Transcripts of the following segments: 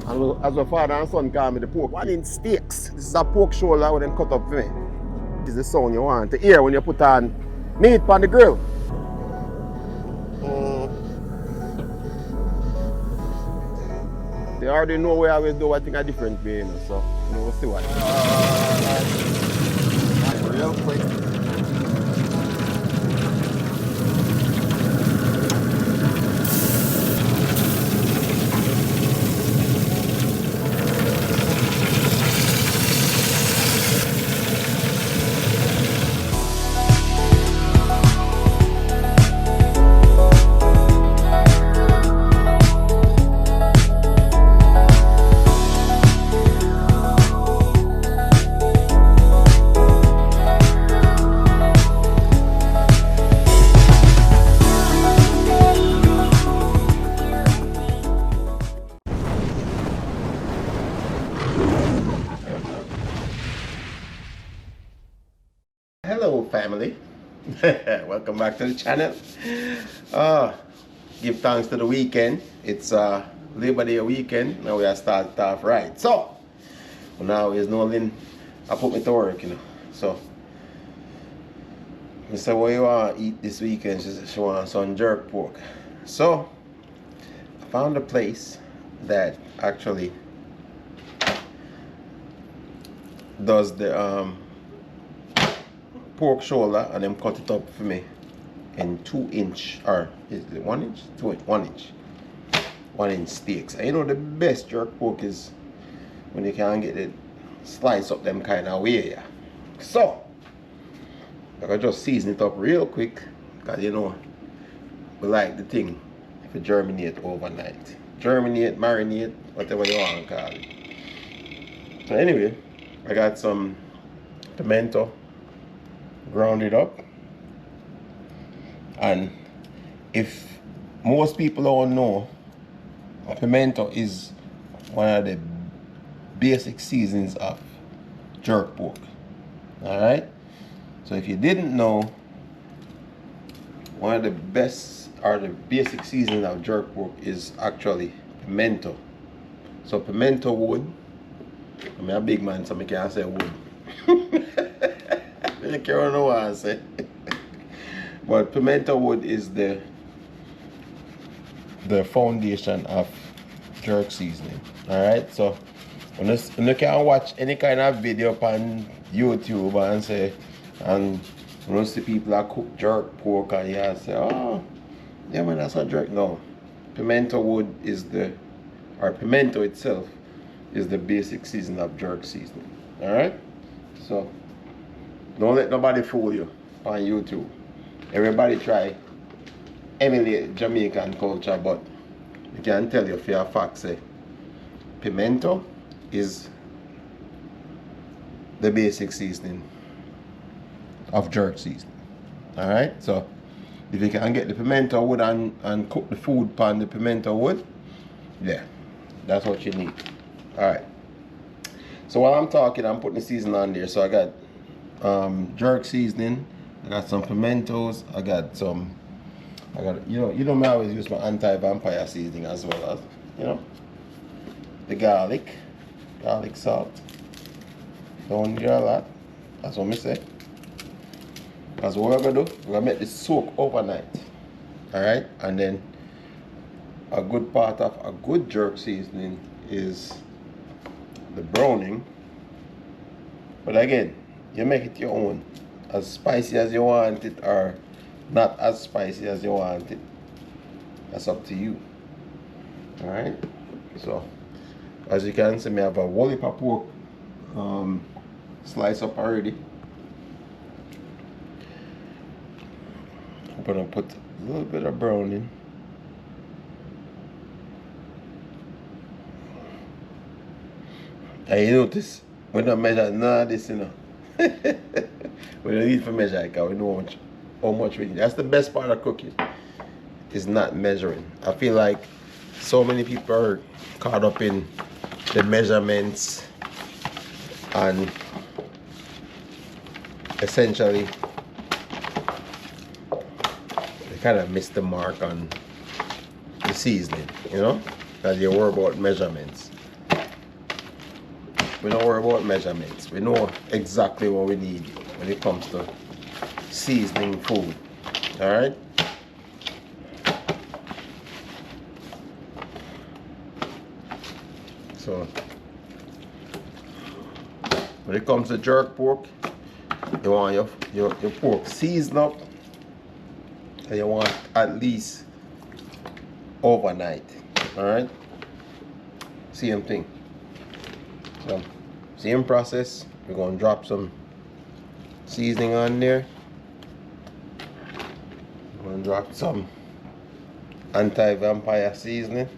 And as my father and son call me the pork, one in steaks. This is a pork shoulder with them cut up for me. This is the sound you want to hear when you put on meat on the grill. They already know where I will do, I think a different way, you know, so we'll see what. Real quick. Hello family, welcome back to the channel. Give thanks to the weekend. It's Labor Day weekend. Now we are started off right. So now is Nolan. I put me to work, you know. So I said, what you want to eat this weekend? She wants some jerk pork. So I found a place that actually does the pork shoulder, and them cut it up for me in 2-inch, or is it 1 inch? 1 inch steaks. And you know the best jerk pork is when you can get it slice up them kind of way. Yeah. So I can just season it up real quick, because you know we like the thing if it germinate overnight. Germinate, marinate, whatever you want to call it. So anyway, I got some pimento, ground it up, and if most people don't know, pimento is one of the basic seasonings of jerk pork. Alright, so if you didn't know, one of the best or the basic seasoning of jerk pork is actually pimento. So pimento wood, I'm a big man so I can't say wood. I can't know what I say. But pimento wood is the foundation of jerk seasoning. Alright, so when you can watch any kind of video on YouTube and say, and when you see people that cook jerk pork and you say, oh yeah man, that's not jerk. No, pimento wood is pimento itself is the basic seasoning of jerk seasoning. Alright, so don't let nobody fool you on YouTube. Everybody try emulate Jamaican culture, but I can tell you for a fact, say pimento is the basic seasoning of jerk seasoning. Alright, so if you can get the pimento wood and cook the food on the pimento wood, yeah, that's what you need. Alright, so while I'm talking, I'm putting the seasoning on there. So I got jerk seasoning, I got some pimentos, I got you know me always use my anti-vampire seasoning, as well as, you know, the garlic salt. Don't need a lot, that's what I say. Because what we're gonna do, we're gonna make this soak overnight. Alright, and then a good part of a good jerk seasoning is the browning. But again, you make it your own, as spicy as you want it or not as spicy as you want it. That's up to you. Alright, so as you can see, I have a whole heap of pork slice up already. I'm gonna put a little bit of browning. And you notice we don't measure none of this, you know. We don't need to measure it, because we know how much we need. That's the best part of cooking, is not measuring. I feel like so many people are caught up in the measurements and essentially they kind of miss the mark on the seasoning, you know, because you worry about measurements. We don't worry about measurements. We know exactly what we need when it comes to seasoning food. Alright? So when it comes to jerk pork, you want your pork seasoned up, and you want at least overnight. Alright? Same thing. So same process. We're gonna drop some seasoning on there. We're gonna drop some anti-vampire seasoning.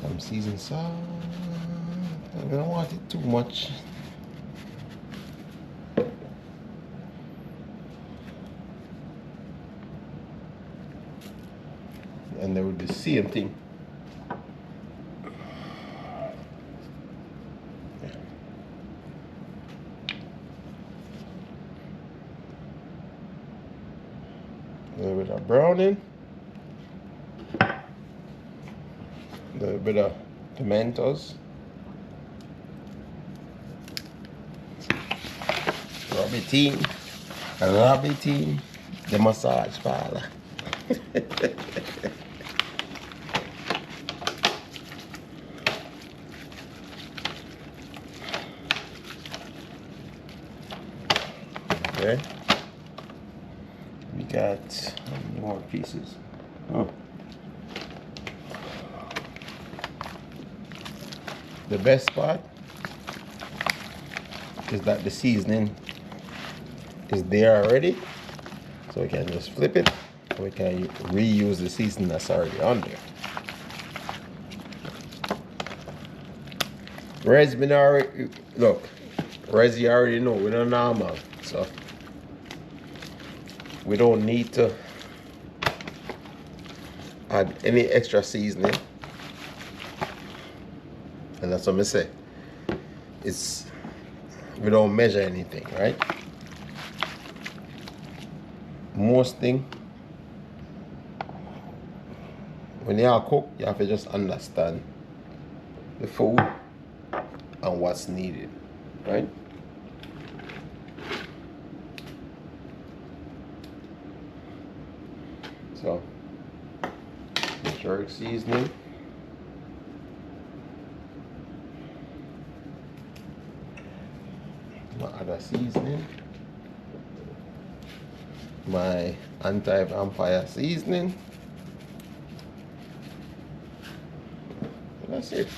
Some seasoned salt. I don't want it too much. And they would do the same thing. A little bit of browning. A little bit of tomatoes. Rub it in. The massage parlor. Okay. We got more pieces. Oh. The best part is that the seasoning is there already, so we can just flip it. We can reuse the seasoning that's already on there. Res, look, res you already know, we don't normal, so we don't need to add any extra seasoning. And that's what I say. We don't measure anything, right? Most thing, when you are cook, you have to just understand the food and what's needed, right? So, the jerk seasoning. My other seasoning. My anti-vampire seasoning. And that's it.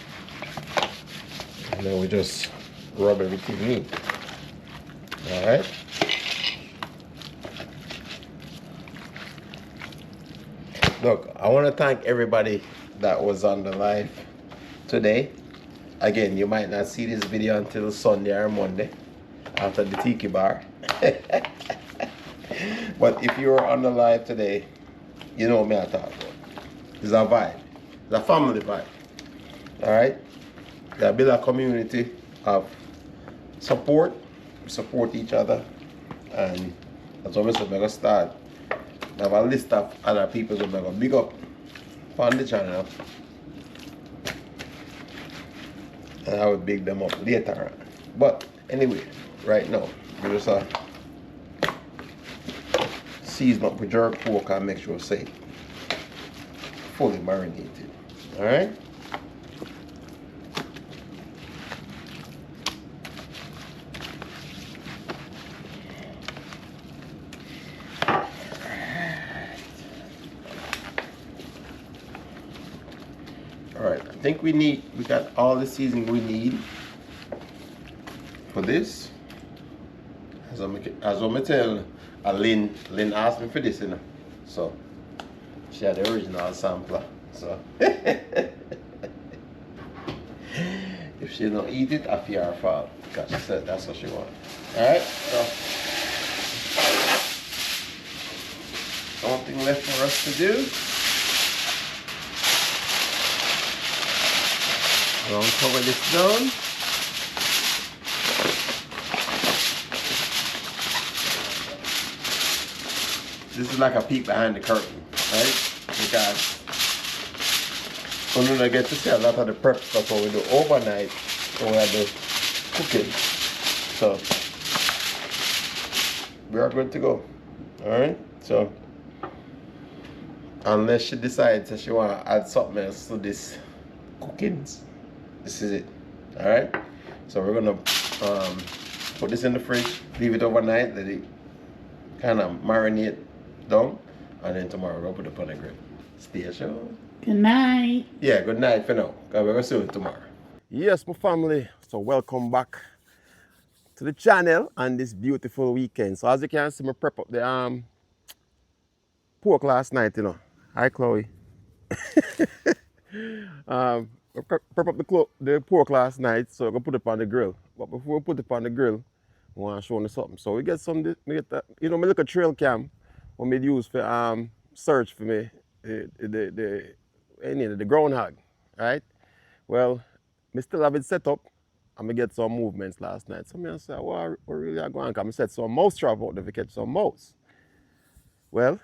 And then we just rub everything in. Alright? Look, I want to thank everybody that was on the live today. Again, you might not see this video until Sunday or Monday after the tiki bar. But if you're on the live today, you know what me I talk about. It's a vibe. It's a family vibe. Alright? We build a community of support. We support each other. And that's what I said, I'm going to start. I have a list of other people that I'm going to big up on the channel. And I will big them up later on. But anyway, right now, we just season up with jerk pork and make sure it's fully marinated. Alright? Alright, I think we got all the seasoning we need for this. As I'm tell Lynn asked me for this, you know. So she had the original sampler. So if she don't eat it, I fear her fault. Because she said that's what she wants. Alright, so something left for us to do. I'll cover this down. This is like a peek behind the curtain, right? Because we're gonna get to see a lot of the prep stuff what we do overnight when we have the cooking. So we are good to go. Alright? So unless she decides that she wanna add something else to this cookings, this is it. Alright? So we're gonna put this in the fridge, leave it overnight, let it kind of marinate down, and then tomorrow we'll put it on the grill. Stay sure. Good night. Yeah, good night for now. Because we're going to see you tomorrow. Yes, my family. So welcome back to the channel on this beautiful weekend. So as you can see, I prep up the pork last night, you know. Hi, Chloe. I prep up the pork last night, so I'm going to put it on the grill. But before we put it on the grill, I want to show you something. So we get we get that, you know, I look at trail cam, what we use for search for me, the groundhog, right? Well, I still have it set up, and I get some movements last night. So I say, what really are going on? I set some mouse trap out there to catch some mouse. Well,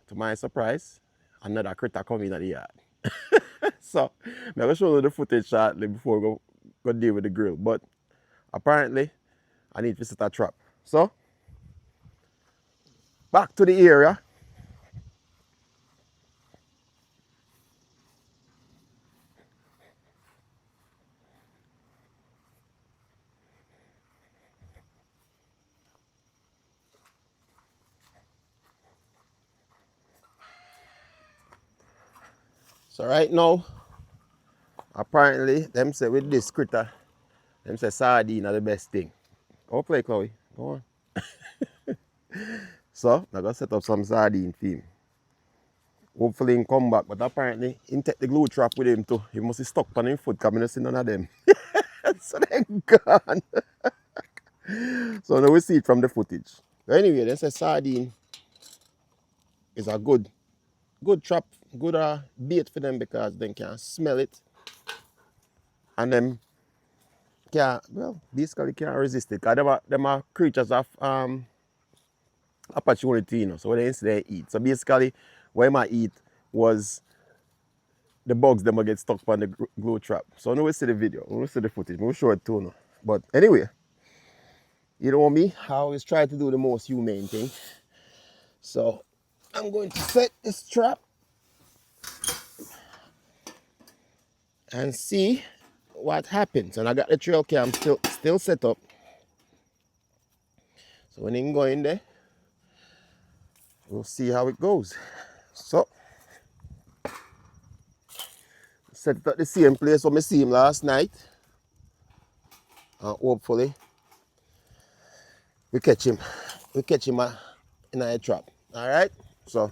to my surprise, another critter come in at the yard. So I'm going to show you the footage shortly before we go deal with the grill. But apparently, I need to set a trap. So, back to the area. So right now, apparently, them say with this critter, them say sardine are the best thing. Go play, Chloe. Go on. So, I'm going to set up some sardine for him. Hopefully he come back, but apparently he take the glue trap with him too. He must be stuck on his foot, coming to see none of them. So they're gone. So now we see it from the footage. But anyway, they say sardine is a good trap, good bait for them because they can smell it. And them can, well, basically can't resist it. Because them are creatures of opportunity, you know. So when they eat. So basically, what I eat was the bugs them get stuck on the glue trap. So now we see the video, we see the footage, we'll show it too now. But anyway, you know me, I always try to do the most humane thing. So I'm going to set this trap and see what happens. And I got the trail cam still set up. So when I go in there, we'll see how it goes. So set it at the same place where I see him last night. And hopefully we catch him. We catch him in a trap. Alright? So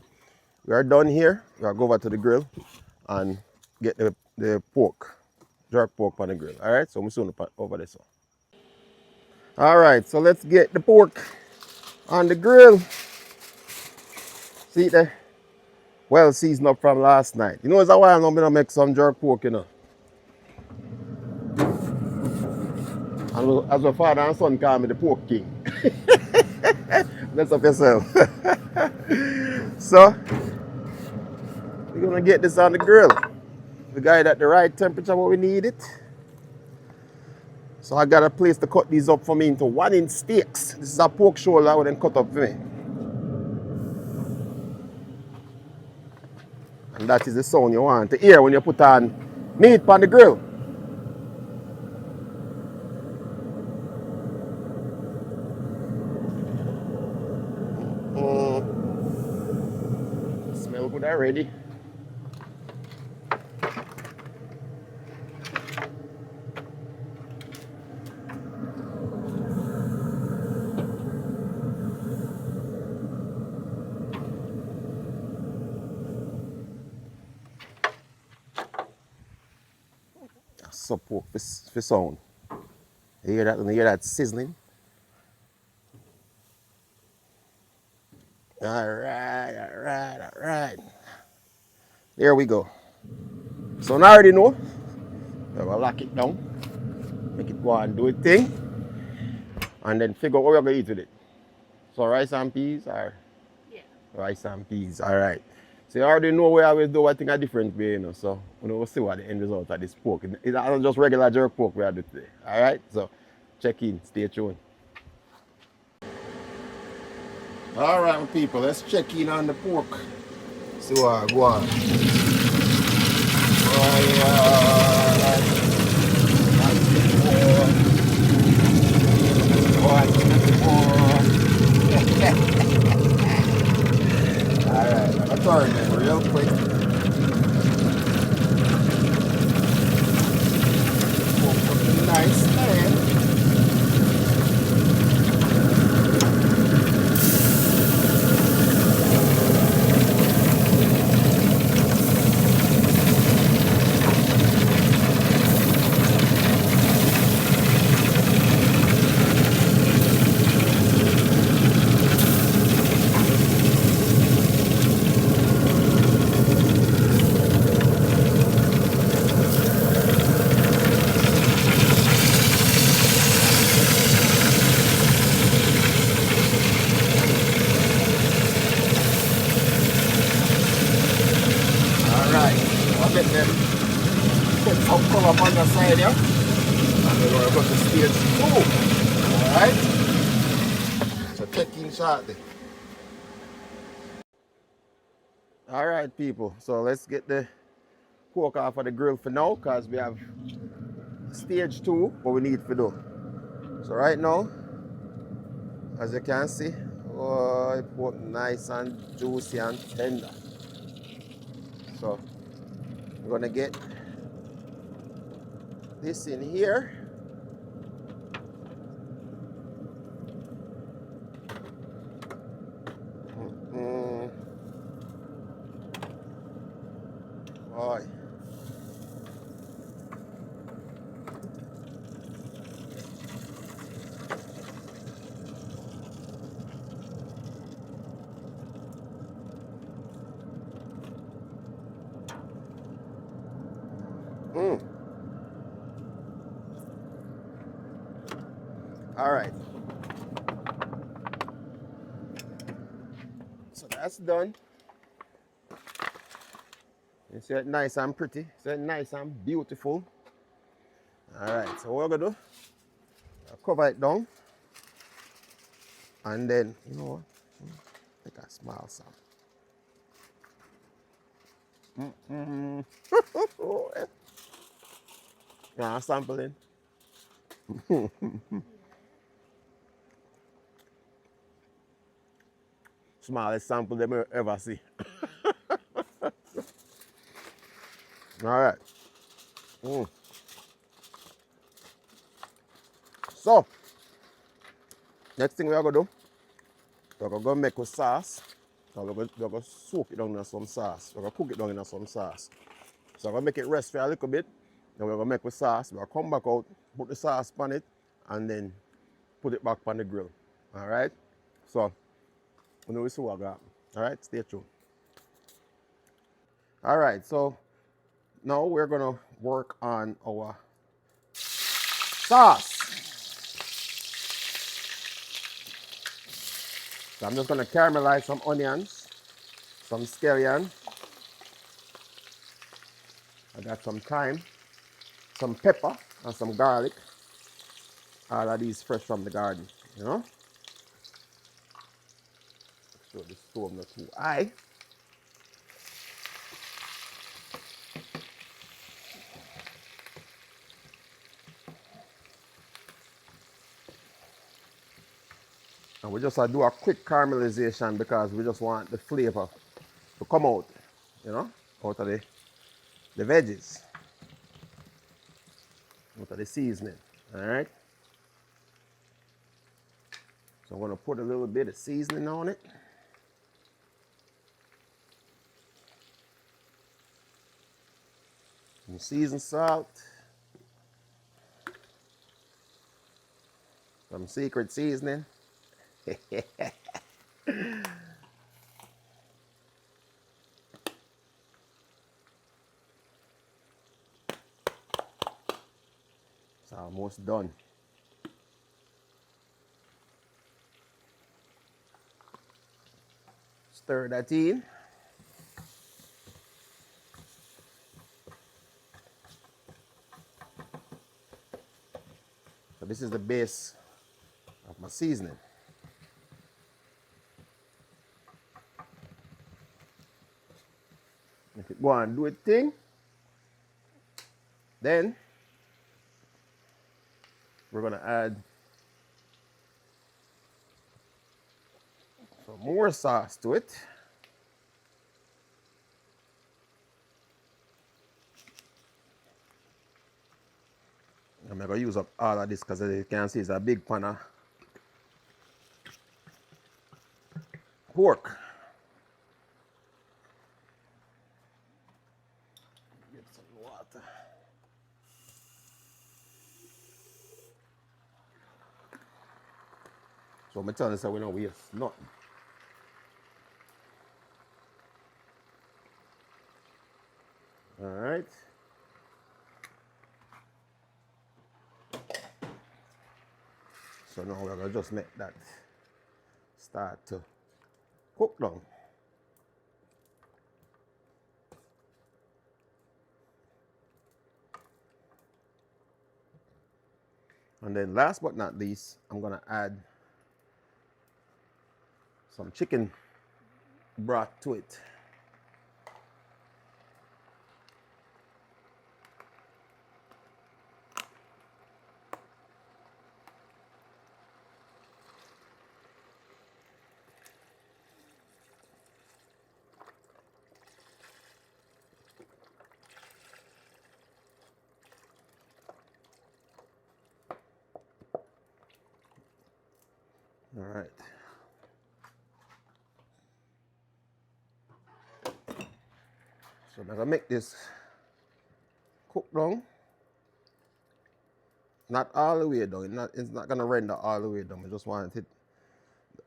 we are done here. We are go over to the grill and get the pork. Jerk pork on the grill. Alright? So we'll soon over this one. Alright, so let's get the pork on the grill. See it there? Well seasoned up from last night. You know, it's a while now I'm gonna make some jerk pork, you know. And as my father and son call me the pork king. Mess up yourself. So we're gonna get this on the grill. We got it at the right temperature where we need it. So I got a place to cut these up for me into 1-inch steaks. This is a pork shoulder I would cut up for me. And that is the sound you want to hear when you put on meat on the grill. Smell good already. So pork for sound. You hear that? You hear that sizzling? All right. There we go. So now I already know. We'll lock it down. Make it go and do its thing. And then figure out what we're going to eat with it. So rice and peas or? Yeah. Rice and peas, all right. So you already know we always do one thing a different way, you know. So we will see what the end result of this pork. It's not just regular jerk pork we are doing today. Alright? So check in, stay tuned. Alright my people, let's check in on the pork. See what I go on. Alright, I'm turn it real quick. Nice man. Let them put some color on the side here. And then we're going to stage 2. Alright? So check in shortly. Alright people, so let's get the pork off of the grill for now because we have stage 2 what we need to do. So right now, as you can see, oh, pork nice and juicy and tender. So we're gonna get this in here. Boy. All right. So that's done. You see it nice and pretty. See it nice and beautiful. All right. So what we're gonna do? I'll cover it down, and then you know what? Take a small some. Yeah, sampling. Smallest sample they may ever see. All right. So, next thing we are going to do, we're going to make a sauce. So we're going to soak it down in some sauce. We're going to cook it down in some sauce. So we're going to make it rest for a little bit. Then we're going to make a sauce. We're going to come back out, put the sauce on it, and then put it back on the grill. All right? So, we'll see what I got. All right? Stay tuned. All right, so now we're going to work on our sauce. So I'm just going to caramelize some onions, some scallion. I got some thyme, some pepper, and some garlic. All of these fresh from the garden, you know. Make sure the stove not too high. And we just do a quick caramelization because we just want the flavor to come out, you know, out of the veggies, out of the seasoning, all right? So I'm gonna put a little bit of seasoning on it. Some seasoned salt. Some secret seasoning. It's almost done. Stir that in. So this is the base of my seasoning. If it go and do its thing, then we're gonna add some more sauce to it. I'm gonna use up all of this because as you can see it's a big pan of pork. Get some water. So I'm telling you, we don't waste nothing. All right. So now we're gonna just make that start to cook down. And then last but not least, I'm gonna add some chicken broth to it. All right. So I'm gonna make this cook down. Not all the way down. It's not gonna render all the way down. I just want it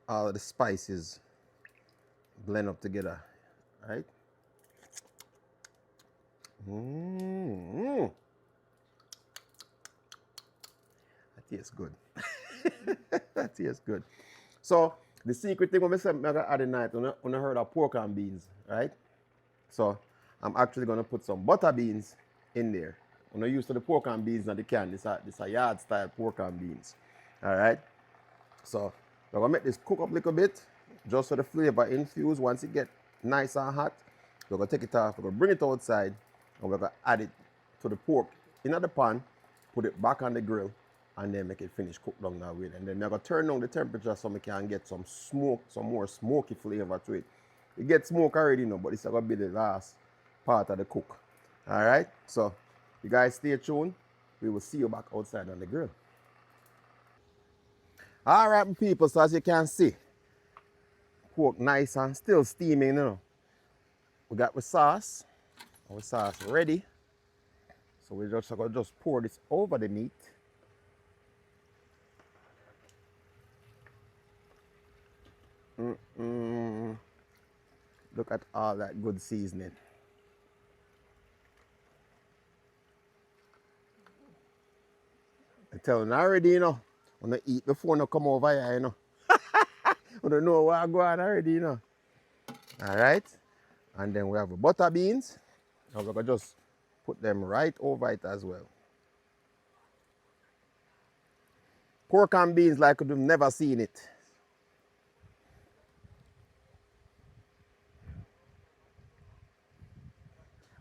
all of the spices blend up together. All right. That tastes good. That tastes good. So the secret thing when I said I'm gonna add tonight, when I heard of pork and beans, right? So I'm actually gonna put some butter beans in there. When I used to the pork and beans in the can, this a yard style pork and beans. All right. So we're gonna make this cook up a little bit, just so the flavor infuse. Once it get nice and hot, we're gonna take it off. We're gonna bring it outside, and we're gonna add it to the pork in the pan, put it back on the grill, and then make it finish cook down that way. And then we're gonna turn down the temperature so we can get some smoke, some more smoky flavor to it. It gets smoke already, you know, but it's gonna be the last part of the cook. All right. So you guys stay tuned. We will see you back outside on the grill. All right, people, so as you can see, pork nice and still steaming, you know. We got the sauce, our sauce ready. So we're just going to just pour this over the meat. Look at all that good seasoning. I tell you already, you know, when I eat before I come over here, you know. I don't know where I go on already, you know. All right. And then we have the butter beans. And we're going to just put them right over it as well. Pork and beans like you've never seen it.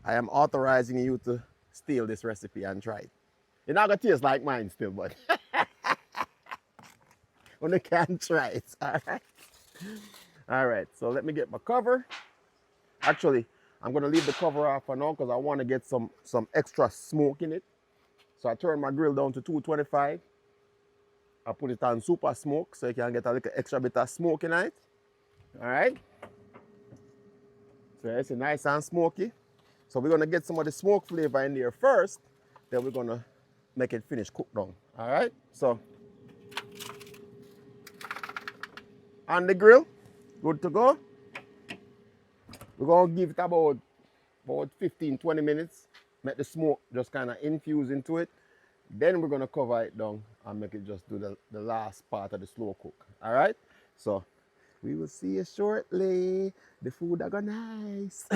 I am authorizing you to steal this recipe and try it. It's not going to taste like mine still, but when you can try it, all right? All right, so let me get my cover. Actually, I'm going to leave the cover off for now because I want to get some extra smoke in it. So I turn my grill down to 225. I put it on super smoke so you can get a little extra bit of smoke in it. All right. So it's nice and smoky. So we're going to get some of the smoke flavor in there first. Then we're going to make it finish cook down. All right. So on the grill, good to go. We're going to give it about 15-20 minutes. Make the smoke just kind of infuse into it. Then we're going to cover it down and make it just do the last part of the slow cook. All right? So we will see you shortly. The food are going nice.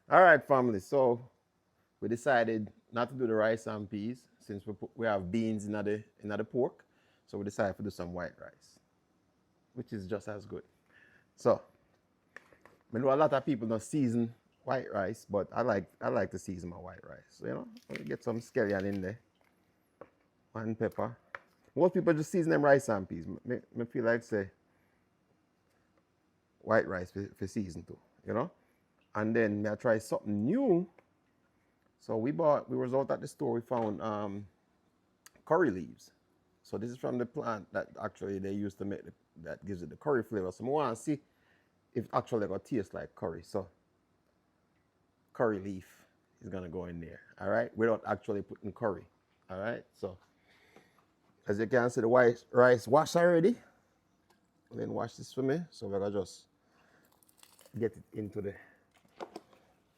All right, family. So we decided not to do the rice and peas since we have beans in the pork. So we decided to do some white rice, which is just as good. So I know a lot of people don't season white rice, but I like to season my white rice. So, get some scallion in there, and pepper. Most people just season them rice and peas. Me feel like say white rice for season too, And then I try something new. So we was out at the store, we found curry leaves. So this is from the plant that actually they used to make that gives it the curry flavor. So I want to see if actually gonna taste like curry. So curry leaf is gonna go in there, all right? Without actually putting curry, all right? So as you can see, the white rice washed already. And then wash this for me. So we're gonna just get it into the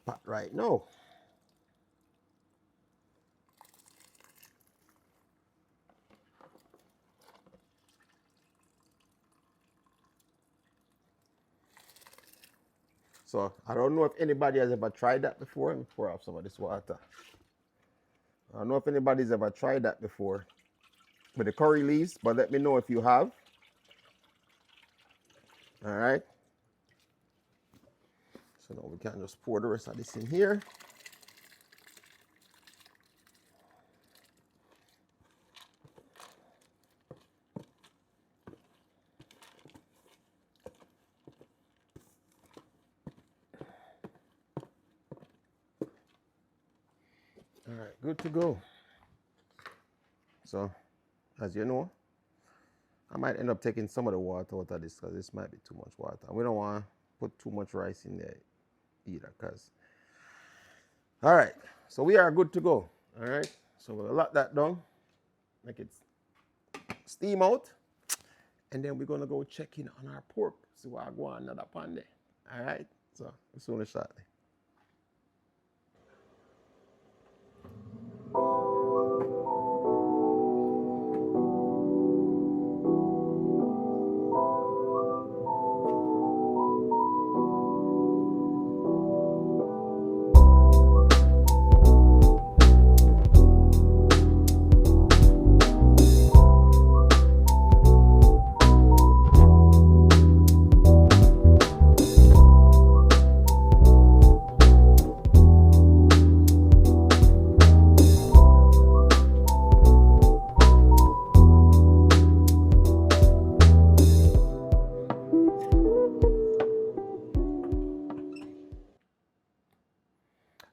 pot right now. So I don't know if anybody has ever tried that before. Let me pour off some of this water. I don't know if anybody's ever tried that before with the curry leaves, but let me know if you have. All right. So now we can just pour the rest of this in here. All right, good to go. So, as you know, I might end up taking some of the water out of this because this might be too much water. We don't want to put too much rice in there either because. All right, so we are good to go. All right, so we'll lock that down, make it steam out, and then we're going to go check in on our pork, see what I go on another pan there. All right, so as soon as shortly.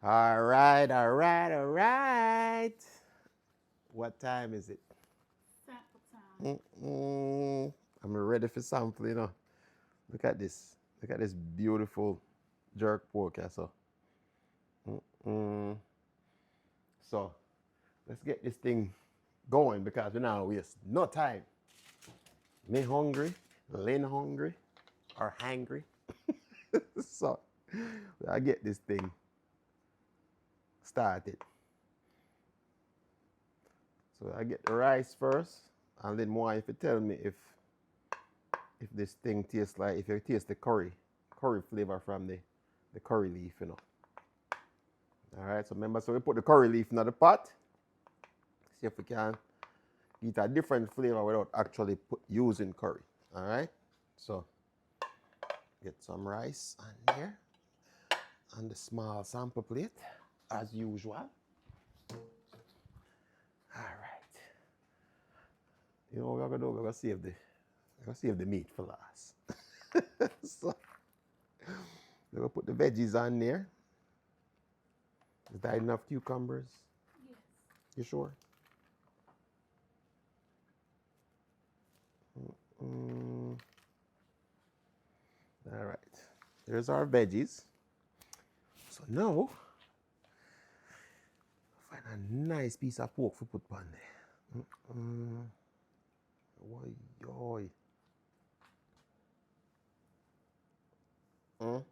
All right, all right, all right. What time is it? Sample time. I'm ready for sample, Look at this. Look at this beautiful jerk pork, so. So, let's get this thing going because we now waste no time. Me hungry, Lynn hungry, or hangry. So, I get this thing started. So I get the rice first, and then more if you tell me if this thing tastes like, if you taste the curry flavor from the curry leaf, All right, so remember, so we put the curry leaf in the pot. See if we can get a different flavor without actually using curry. All right, so get some rice on here on the small sample plate as usual. All right. You know what we're gonna do? We're gonna save the meat for last. So we're gonna put the veggies on there. Is that enough cucumbers? Yes. You sure? All right. There's our veggies. So now, find a nice piece of pork to put on there. Oy, oy. All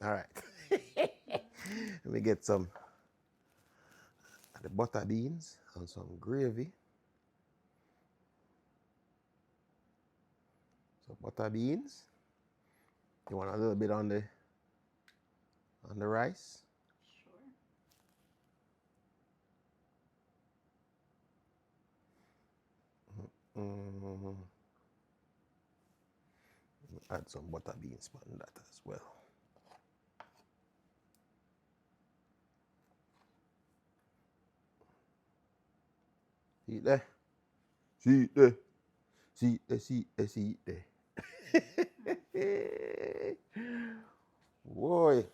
right. Let me get some of the butter beans and some gravy. So butter beans. You want a little bit on the on the rice. Sure. Mm. Add some butter beans on that as well. See it there? See it there? See it there? See it there? See it there? Boy,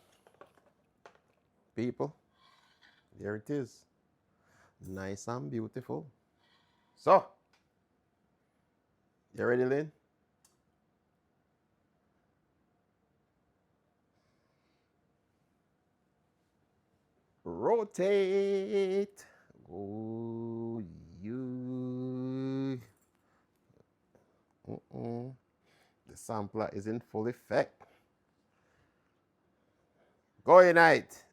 people, there it is. Nice and beautiful. So, you ready, Lynn? Rotate. Oh, you. The sampler is in full effect. Go Unite.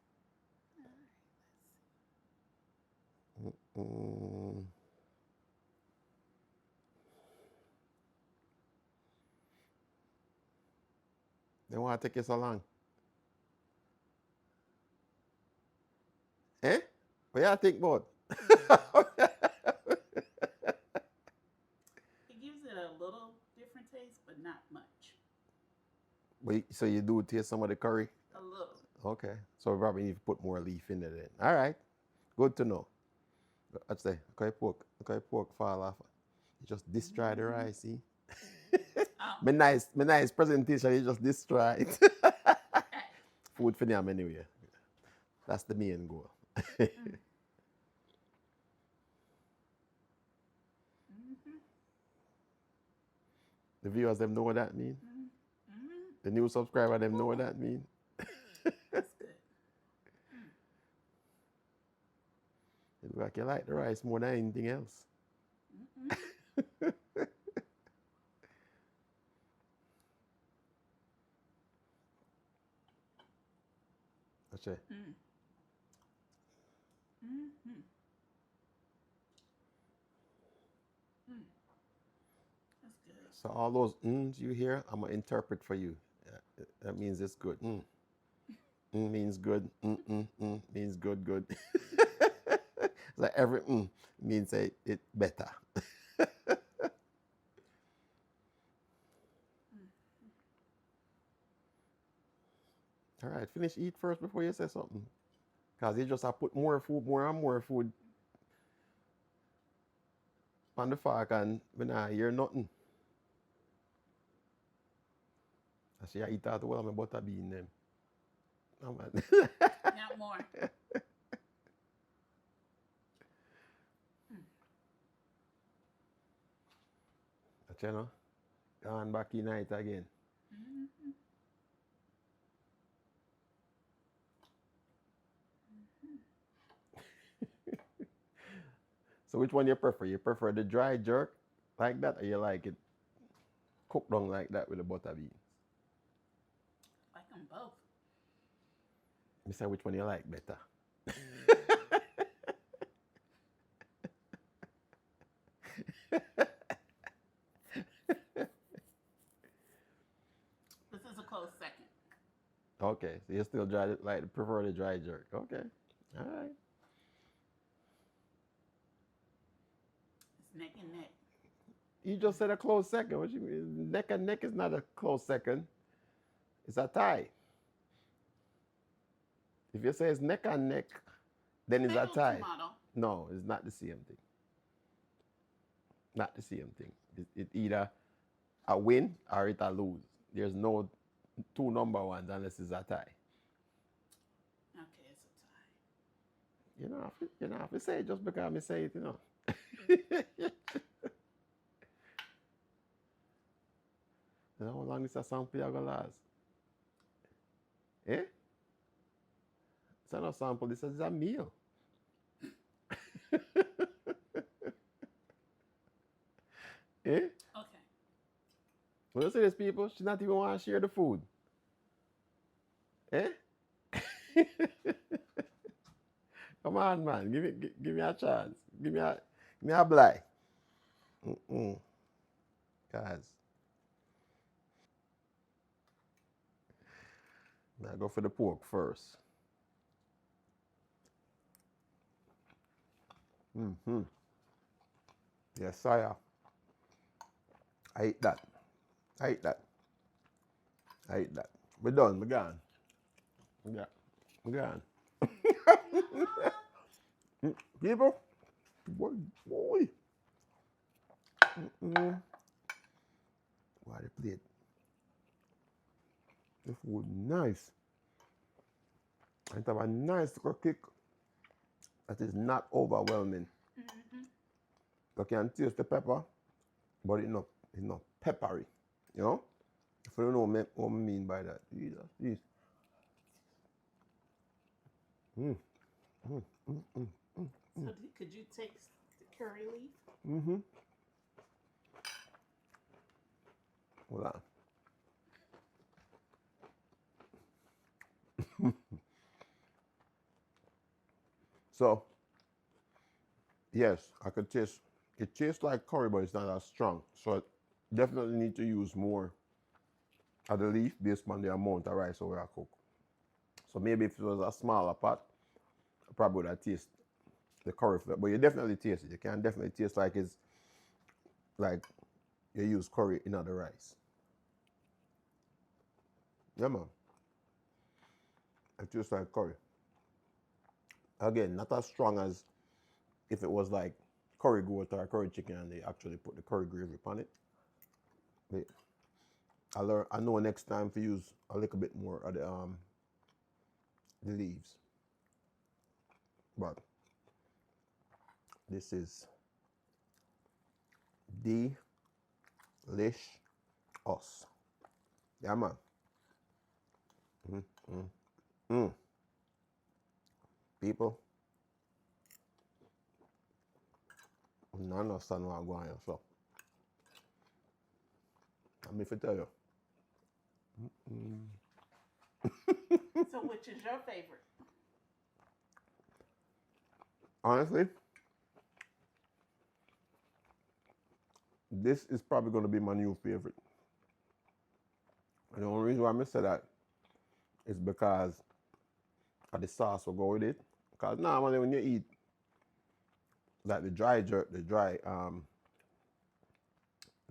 They want to take you so long. Eh? What you think about? It gives it a little different taste, but not much. So you do taste some of the curry? A little. Okay. So we probably need to put more leaf in it then. All right. Good to know. I'd say, okay, pork fall off. You just destroy the rice, see? My nice presentation, you just destroy it. Food for them anyway. That's the main goal. The viewers, them know what that means. The new subscriber, them know what that means. That's good. It look like you like the rice more than anything else. That's it. That's good. So all those you hear, I'm gonna interpret for you. That means it's good. Means good. Means good. Like every means it better. All right, finish eat first before you say something. Cause you just have put more and more food on the fork and when I hear nothing. I see I eat that well my butter bean them. Oh, man. Not more. But you know, gone back in night again. So which one you prefer? You prefer the dry jerk like that or you like it cooked down like that with the butter beans? Like them both. Me say which one you like better. This is a close second. Okay, so you still prefer the dry jerk. Okay, all right. It's neck and neck. You just said a close second. What you mean? Neck and neck is not a close second. It's a tie. If you say it's neck and neck, then it's a Tomato, tie. tomato. No, it's not the same thing. Not the same thing. It either a win or it a lose. There's no two number ones unless it's a tie. Okay, it's a tie. You know, if you say it just because I say it, you know. You know how long this a sample you gonna last? Eh? It's not a sample, this is a meal. Eh? Okay. What you say this people? She not even want to share the food. Eh? Come on, man. Give me a chance. Give me a blight. Guys. I go for the pork first. Mm-hmm. Yes, sire. I eat that. I eat that. I eat that. We're done. We're gone. Yeah. We're gone. People, boy, boy. Mm. Why the plate? The food nice. It have a nice little kick that is not overwhelming. Mm-hmm. You can taste the pepper, but it's not peppery. You know? If you don't know what I mean by that, Jesus. Mm. Mm. Mm. Mm. So could you taste the curry leaf? Mm-hmm. Hold on. So, yes, I could taste. It tastes like curry, but it's not as strong. So, I definitely need to use more of the leaf based on the amount of rice we are cook. So maybe if it was a smaller pot, I probably would have taste the curry flavor. But you definitely taste it. You can definitely taste like it's like you use curry in other rice. Yeah, man. It tastes like curry. Again, not as strong as if it was like curry goat or curry chicken and they actually put the curry gravy on it. But I know next time to use a little bit more of the leaves. But this is delish us. Yeah, man. Mm, mm, mm. People, I don't understand what I'm going on. So, let me tell you. Mm. So which is your favorite? Honestly, this is probably going to be my new favorite. And the only reason why I say that is because of the sauce will go with it. Because normally when you eat like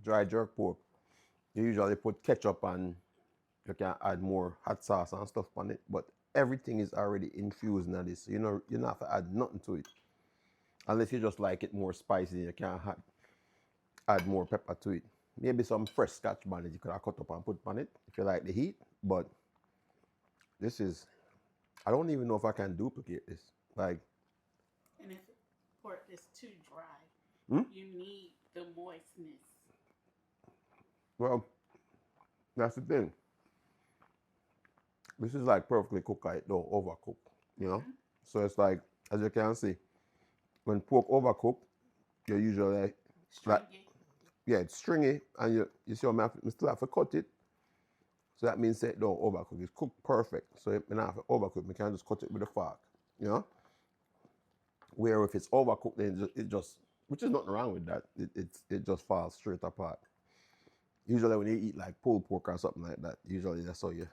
dry jerk pork, you usually put ketchup and you can add more hot sauce and stuff on it. But everything is already infused in this. So you don't have to add nothing to it. Unless you just like it more spicy, you can add more pepper to it. Maybe some fresh scotch bonnet you could have cut up and put on it if you like the heat. But this is, I don't even know if I can duplicate this. Like, And if pork is too dry, hmm? you need the moistness. Well, that's the thing. This is like perfectly cooked, it don't overcook, you know? Mm-hmm. So it's like, as you can see, when pork overcook, you usually like, Stringy. yeah, it's stringy, and you see how I still have to cut it. So that means it don't overcook. It's cooked perfect. So if I have to overcook, I can just cut it with a fork, you know? Where if it's overcooked, then it just which is nothing wrong with that. It just falls straight apart. Usually when you eat like pulled pork or something like that, usually that's how you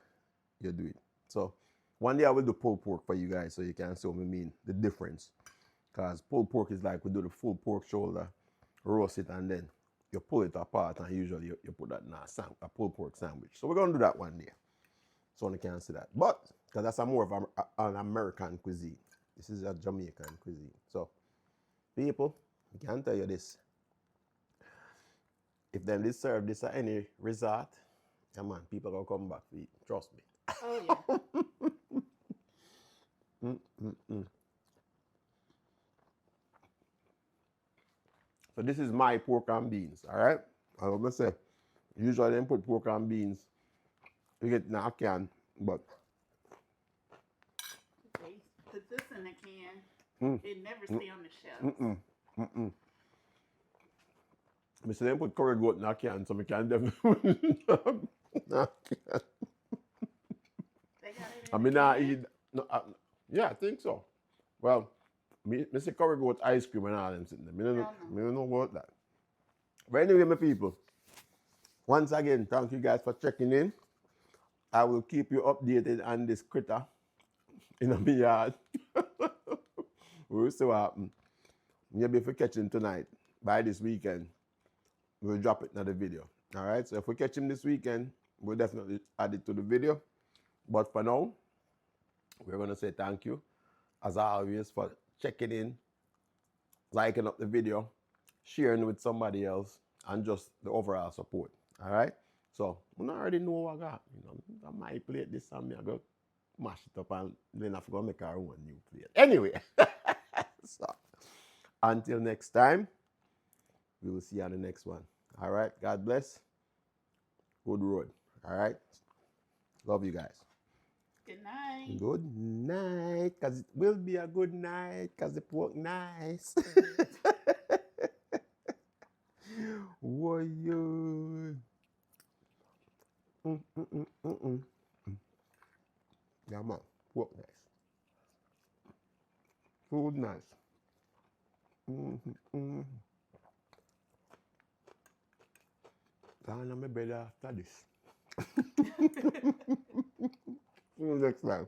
do it. So one day I will do pulled pork for you guys so you can see what I mean, the difference. Because pulled pork is like we do the full pork shoulder, roast it, and then you pull it apart, and usually you put that in a pulled pork sandwich. So we're gonna do that one day. So you can see that. But because that's more of an American cuisine. This is a Jamaican cuisine. So people, I can tell you this. If them did serve this at any resort, yeah man, people gonna come back to eat. Trust me. Oh yeah. Mm, mm, mm. So this is my pork and beans, all right? I'm gonna say, usually they put pork and beans, you get in a can, but They put this in a can. mm, It never mm, stay on the shelves. mm-mm, mm-mm. I say they put curry goat in a can, so we can definitely They got it I in a mean, I can. eat, no, yeah, I think so. Well, me say curry goat ice cream and all them sitting there. Hell Me no. don't know about that. But anyway, my people, once again, thank you guys for checking in. I will keep you updated on this critter in my yard. We'll see what happens. Maybe if we catch him tonight, by this weekend, we'll drop it in the video. All right, so if we catch him this weekend, we'll definitely add it to the video. But for now, we're going to say thank you, as always, for checking in, liking up the video, sharing with somebody else, and just the overall support. All right, so we already know what I got. You know, I might plate this and me I go mash it up and then I forgot to make our own new plate. Anyway, so until next time, we will see you on the next one. All right, God bless. Good road. All right, love you guys. Good night. Good night, because it will be a good night, because the pork nice. Whoa, you. Yeah, man, pork nice. Food nice. Down on my bed after this. See you next time.